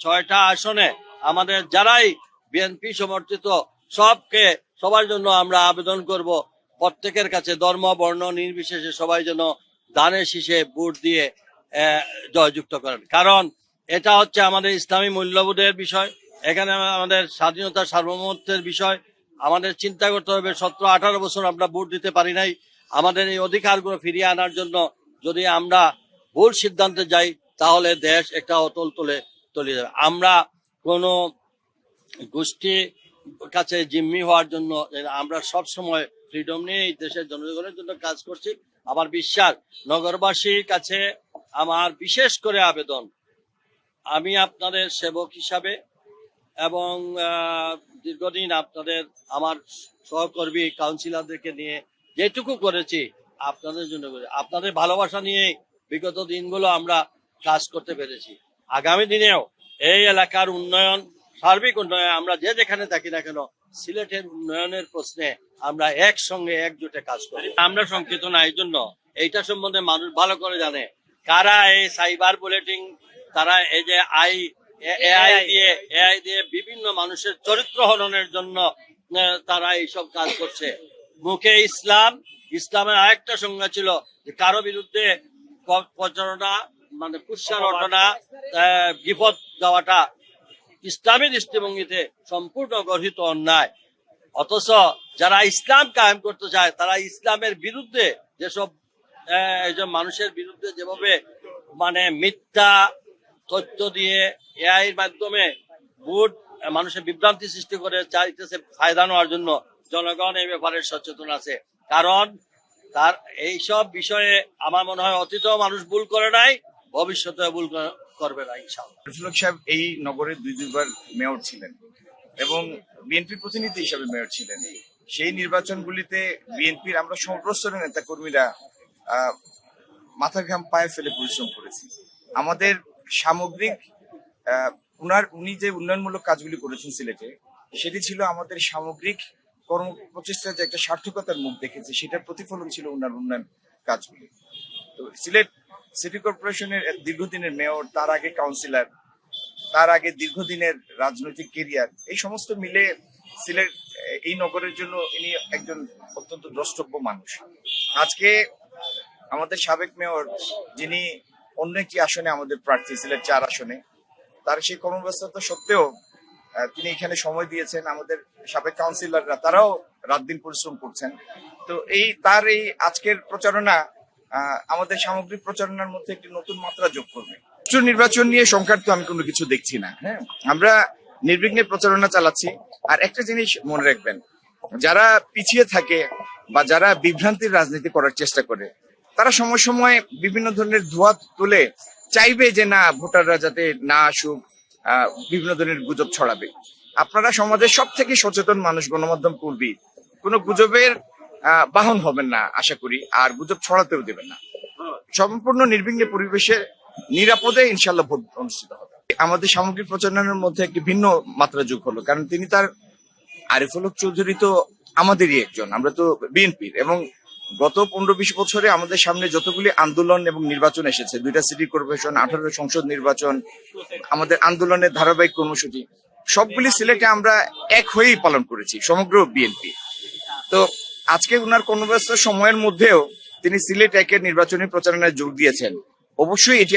ছয়টা আসনে আমাদের যারাই বিএনপি সমর্থিত সবার জন্য আমরা আবেদন করব, প্রত্যেকের কাছে ধর্ম বর্ণ নির্বিশেষে সবাই যেন ধানের শীষে ভোট দিয়ে জয়যুক্ত করেন। কারণ এটা হচ্ছে আমাদের ইসলামী মূল্যবোধের বিষয়, এখানে আমাদের স্বাধীনতা সার্বভৌমত্বের বিষয়। আমাদের চিন্তা করতে হবে 17-18 বছর আমরা ভোট দিতে পারি নাই, আমাদের এই অধিকারগুলো ফিরিয়ে আনার জন্য যদি আমরা ভুল সিদ্ধান্তে যাই তাহলে দেশ একটা অতল তলে যাবে। আমরা কোনো গোষ্ঠী কাছে জিম্মি হওয়ার জন্য আমরা সব সময় ফ্রিডম নিয়ে এই দেশের জনগণের জন্য কাজ করছি। আমার বিশ্বাস, নগরবাসীর কাছে আমার বিশেষ করে আবেদন, আমি আপনাদের সেবক হিসাবে এবং দীর্ঘদিন আপনাদের আমার সহকর্মী কাউন্সিলরদেরকে নিয়ে যেটুকু করেছি আপনাদের জন্য করে, আপনাদের ভালোবাসা নিয়ে বিগত দিনগুলো আমরা কাজ করতে পেরেছি। আগামী দিনেও এই এলাকার উন্নয়ন, সার্বিক উন্নয়ন, আমরা যেখানে থাকি না কেন সিলেটের উন্নয়নের প্রশ্নে আমরা একসঙ্গে একজোটে কাজ করি। আমরা শঙ্কিত না, এই জন্য এইটা সম্বন্ধে মানুষ ভালো করে জানে কারা এই সাইবার বুলেটিং, তারা এই যে এআই দিয়ে বিভিন্ন মানুষের চরিত্র হননের জন্য তারা এইসব কাজ করছে। মুখে ইসলামের আরেকটা সংজ্ঞা ছিল যে কারো বিরুদ্ধে প্রচারণা মানে কুৎসা রটনা, বিপদ দেওয়াটা ইসলামী দৃষ্টিভঙ্গিতে সম্পূর্ণ গর্হিত অন্যায়। অথচ যারা ইসলাম কায়েম করতে চায় তারা ইসলামের বিরুদ্ধে যেসব মানুষের বিরুদ্ধে যেভাবে মানে মিথ্যা তথ্য দিয়ে এআইর মাধ্যমে ভোট মানুষের বিভ্রান্তি সৃষ্টি করে চাইতেছে ফায়দা নেওয়ার জন্য, জনগণ এই ব্যাপারে সচেতন আছে। কারণ তার এইসব বিষয়ে আমার মনে হয় অতীতেও মানুষ ভুল করে নাই, ভবিষ্যতে ভুল করবে না ইনশাআল্লাহ। আরিফুল হক সাহেব এই নগরের দুইবার মেয়র ছিলেন এবং বিএনপির প্রতিনিধি হিসাবে মেয়র ছিলেন। সেই নির্বাচনগুলিতে বিএনপির আমরা সর্বস্তরের নেতা কর্মীরা মাথা ঘাম পায়ে ফেলে পরিশ্রম করেছি। আমাদের সামগ্রিক উনি যে উন্নয়নমূলক কাজগুলি করেছেন সিলেটে, সেটি ছিল আমাদের সামগ্রিক কর্ম প্রচেষ্টার যে একটা সার্থকতার মুখ দেখেছে, সেটার প্রতিফলন ছিল উনার উন্নয়ন কাজগুলি। তো সিলেট সিটি কর্পোরেশনের দীর্ঘদিনের মেয়র, তার আগে কাউন্সিলর, তার আগে দীর্ঘদিনের রাজনৈতিক কেরিয়ার, এই সমস্ত মিলে সিলেট এই নগরের জন্য ইনি একজন অত্যন্ত দ্রষ্টব্য মানুষ। আজকে আমাদের সাবেক মেয়র, যিনি অন্য একটি আসনে আমাদের প্রার্থী, সিলেট 4 আসনে, তার সেই কর্মব্যস্ততা সত্ত্বেও তিনি এখানে সময় দিয়েছেন। আমাদের সাবেক কাউন্সিলররা তারাও রাত দিন পরিশ্রম করছেন। তো তার এই আজকের প্রচারণা আমাদের সামগ্রিক প্রচারণার মধ্যে একটি নতুন মাত্রা যোগ করবে। নির্বাচন নিয়ে সংখ্যার্থ আমি কোনো কিছু দেখছি না। হ্যাঁ, আমরা নির্বিঘ্নে প্রচারণা চালাচ্ছি। আর একটা জিনিস মনে রাখবেন, যারা পিছিয়ে থাকে বা যারা বিভ্রান্তির রাজনীতি করার চেষ্টা করে, তারা সময় সময় বিভিন্ন ধরনের ধোঁয়া তুলে চাইবে যে না, ভোটাররা যাতে না আসুক, বিভিন্ন ধরনের গুজব ছড়াবে। আপনারা সমাজের সব থেকে সচেতন মানুষ, গণমাধ্যম কর্মী, কোনো গুজবের বাহন হবেন না আশা করি, আর গুজব ছড়াতেও দেবেন না। সম্পূর্ণ নির্বিঘ্নে পরিবেশে নিরাপদে ইনশাল্লাহ ভোট অনুষ্ঠিত হবে। আমাদের সামগ্রিক প্রচারণার মধ্যে একটি ভিন্ন মাত্রা যোগ হলো, কারণ তিনি তার আরিফুল হক চৌধুরী তো আমাদেরই একজন, আমরা তো বিএনপির, এবং গত 15-20 বছরে আমাদের সামনে যতগুলি আন্দোলন এবং নির্বাচন এসেছে, 2টা সিটি কর্পোরেশন, 18 সংসদ নির্বাচন, আমাদের আন্দোলনের ধারাবাহিক কর্মসূচি, সবগুলি সিলেটে আমরা এক হয়েই পালন করেছি, সমগ্র বিএনপি। তো আজকে ওনার কর্মব্যস্ত সময়ের মধ্যেও তিনি সিলেট 1-এর নির্বাচনী প্রচারণায় যোগ দিয়েছেন। অবশ্যই এটি